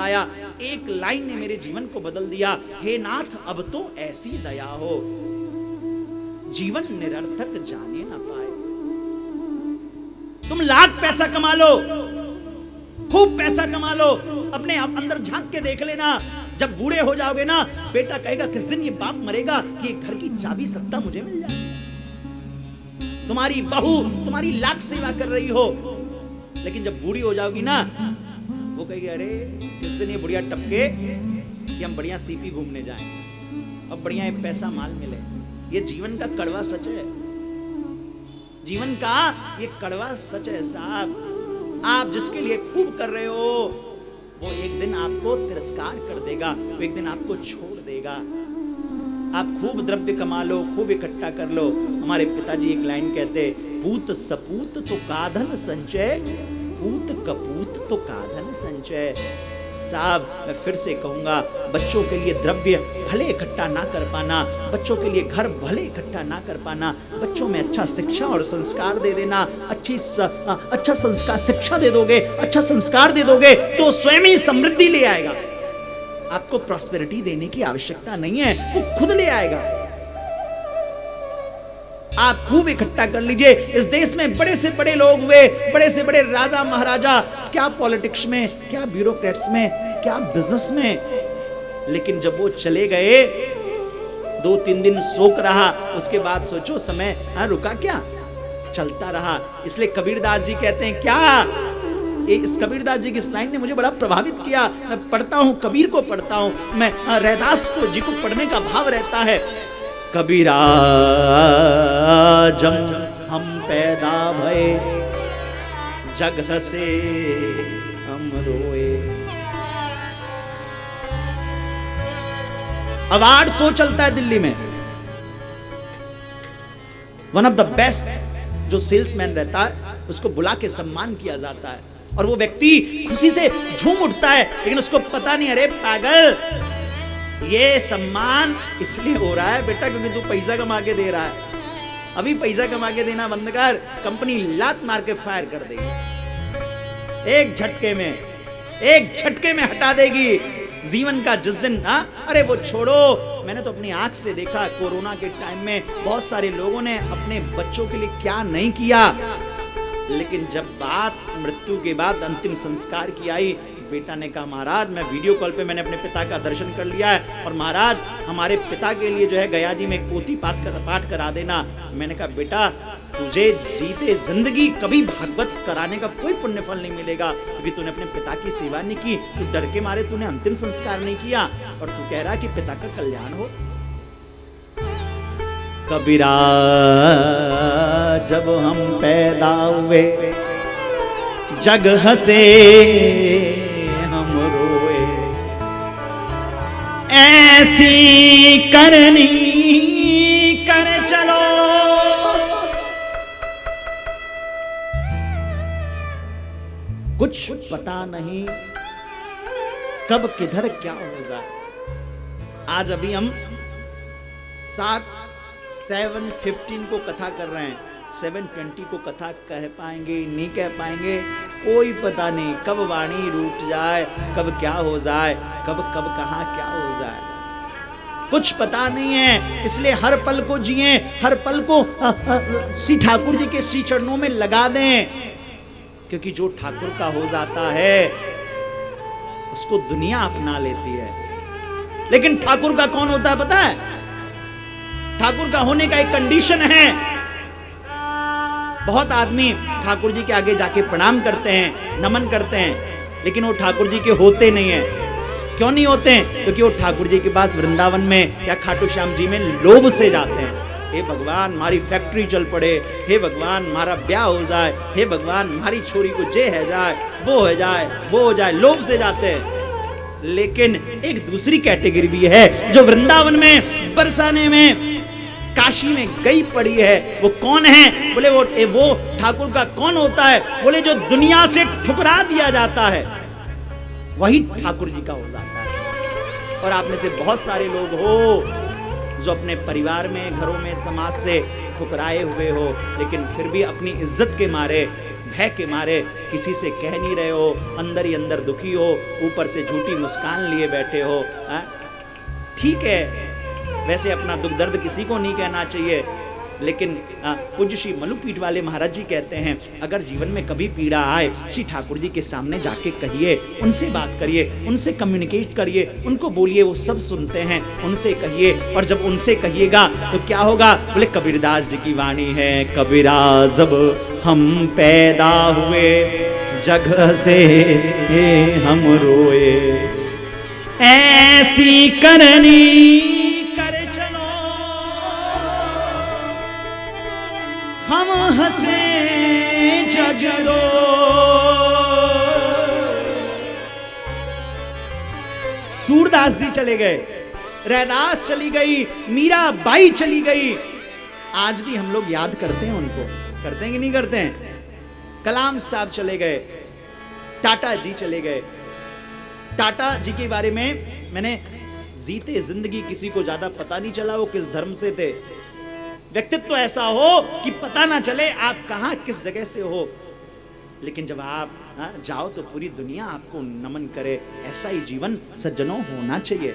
आया। एक लाइन ने मेरे जीवन को बदल दिया, हे नाथ अब तो ऐसी दया हो, जीवन निरर्थक जाने ना पाए। तुम लाख पैसा कमा लो, खूब पैसा कमा लो, अपने आप अंदर झांक के देख लेना, जब बूढ़े हो जाओगे ना, बेटा कहेगा किस दिन ये बाप मरेगा कि ये घर की चाबी सत्ता मुझे मिल जाए। तुम्हारी बहू तुम्हारी लाख सेवा कर रही हो, लेकिन जब बूढ़ी हो जाओगी ना, वो कहेगी अरे किस दिन ये बुढ़िया टपके कि हम बढ़िया सीपी घूमने जाएं और बढ़िया ये पैसा माल मिले। ये जीवन का कड़वा सच है, जीवन का ये कड़वा सच है साहब। आप जिसके लिए खूब कर रहे हो वो एक दिन आपको तिरस्कार कर देगा, वो एक दिन आपको छोड़ देगा। आप खूब द्रव्य कमा लो, खूब इकट्ठा कर लो। हमारे पिताजी एक लाइन कहते, पूत सपूत तो काधन संचय, पूत कपूत तो काधन संचय। साहब मैं फिर से कहूंगा, बच्चों के लिए द्रव्य भले इकट्ठा ना कर पाना, बच्चों के लिए घर भले इकट्ठा ना कर पाना, बच्चों में अच्छा शिक्षा और संस्कार दे देना। अच्छा संस्कार शिक्षा दे दोगे, अच्छा संस्कार दे दोगे तो स्वयं ही समृद्धि ले आएगा। आपको प्रॉस्पेरिटी देने की आवश्यकता नहीं है, वो खुद ले आएगा। आप खूब इकट्ठा कर लीजिए। इस देश में बड़े से बड़े लोग हुए, बड़े से बड़े राजा महाराजा, क्या पॉलिटिक्स में, क्या ब्यूरोक्रेट्स में, क्या बिजनेस में, लेकिन जब वो चले गए 2-3 दिन शोक रहा, उसके बाद सोचो समय रुका क्या, चलता रहा। इसलिए कबीरदास जी कहते हैं क्या, इस कबीरदास जी की इस लाइन ने मुझे बड़ा प्रभावित किया। मैं पढ़ता हूँ, कबीर को पढ़ता हूँ, मैं रैदास को जी को पढ़ने का भाव रहता है। कबीरा जब हम पैदा भये, जग हसे हम रोए। अवार्ड शो चलता है दिल्ली में, वन ऑफ द बेस्ट जो सेल्समैन रहता है उसको बुला के सम्मान किया जाता है, और वो व्यक्ति खुशी से झूम उठता है, लेकिन उसको पता नहीं, अरे पागल ये सम्मान इसलिए हो रहा है बेटा क्योंकि तू पैसा कमा के दे रहा है। अभी पैसा कमा के देना बंद कर, कंपनी लात मार के फायर कर देगी, एक झटके में हटा देगी जीवन का। जिस दिन अरे वो छोड़ो, मैंने तो अपनी आंख से देखा कोरोना के टाइम में बहुत सारे लोगों ने अपने बच्चों के लिए क्या नहीं किया, लेकिन जब बात मृत्यु के बाद अंतिम संस्कार की आई, बेटा ने कहा महाराज मैं वीडियो कॉल पे मैंने अपने पिता का दर्शन कर लिया है, और महाराज हमारे पिता के लिए जो है गया जी में एक पोथी पाठ करा देना। मैंने कहा बेटा तुझे जीते जिंदगी कभी भागवत कराने का कोई पुण्य फल नहीं मिलेगा, क्योंकि तूने अपने पिता की सेवा नहीं की, तू डर के मारे तूने अंतिम संस्कार नहीं किया, और तू कह रहा कि पिता का कल्याण हो। कबीरा जब हम पैदा हुए, जग हसे हम रोए, ऐसी करनी कर चलो। कुछ पता नहीं कब किधर क्या हो जाए। आज अभी हम 7:15 को कथा कर रहे हैं, 7:20 को कथा कह पाएंगे नहीं कह पाएंगे कोई पता नहीं, कब वाणी रूठ जाए, कब क्या हो जाए, कब कहाँ क्या हो जाए, कुछ पता नहीं है। इसलिए हर पल को जिए, हर पल को श्री ठाकुर जी के श्री चरणों में लगा दें, क्योंकि जो ठाकुर का हो जाता है उसको दुनिया अपना लेती है, लेकिन ठाकुर का कौन होता है पता है? ठाकुर का होने का एक कंडीशन है। बहुत आदमी ठाकुर जी के आगे जाके प्रणाम करते हैं, नमन करते हैं, लेकिन वो ठाकुर जी के होते नहीं है। क्यों नहीं होते हैं? क्योंकि वो ठाकुर जी के पास वृंदावन में या खाटू श्याम जी में लोभ से जाते हैं। हे भगवान हमारी फैक्ट्री चल पड़े, हे भगवान हमारा ब्याह हो जाए, हे भगवान हमारी छोरी को जे है जाए, वो हो जाए, वो हो जाए, लोभ से जाते हैं। लेकिन एक दूसरी कैटेगरी भी है जो वृंदावन में, बरसाने में, काशी में गई पड़ी है। वो कौन है? बोले वो ठाकुर का कौन होता है? बोले जो दुनिया से ठुकरा दिया जाता है वही ठाकुर जी का हो जाता है। और आप में से बहुत सारे लोग हो जो अपने परिवार में, घरों में, समाज से ठुकराए हुए हो, लेकिन फिर भी अपनी इज्जत के मारे भय के मारे किसी से कह नहीं रहे हो, अंदर ही अंदर दुखी हो, ऊपर से झूठी मुस्कान लिए बैठे हो। ठीक है, वैसे अपना दुख दर्द किसी को नहीं कहना चाहिए, लेकिन पूज्य श्री मलुपीठ वाले महाराज जी कहते हैं, अगर जीवन में कभी पीड़ा आए, श्री ठाकुर जी के सामने जाके कहिए, उनसे बात करिए, उनसे कम्युनिकेट करिए, उनको बोलिए, वो सब सुनते हैं, उनसे कहिए। और जब उनसे कहिएगा तो क्या होगा? बोले कबीरदास जी की वाणी है, कबीरा जब हम पैदा हुए जग से हम रोए, ऐसी करनी कर चलो हम हंसे जगरो। सूरदास जी चले गए, रैदास चली गई, मीरा बाई चली गई। आज भी हम लोग याद करते हैं उनको, करते हैं कि नहीं करते हैं? कलाम साहब चले गए, टाटा जी चले गए। टाटा जी के बारे में मैंने जीते जिंदगी किसी को ज्यादा पता नहीं चला वो किस धर्म से थे। व्यक्तित्व ऐसा हो कि पता ना चले आप कहां किस जगह से हो, लेकिन जब आप जाओ तो पूरी दुनिया आपको नमन करे। ऐसा ही जीवन सज्जनों होना चाहिए।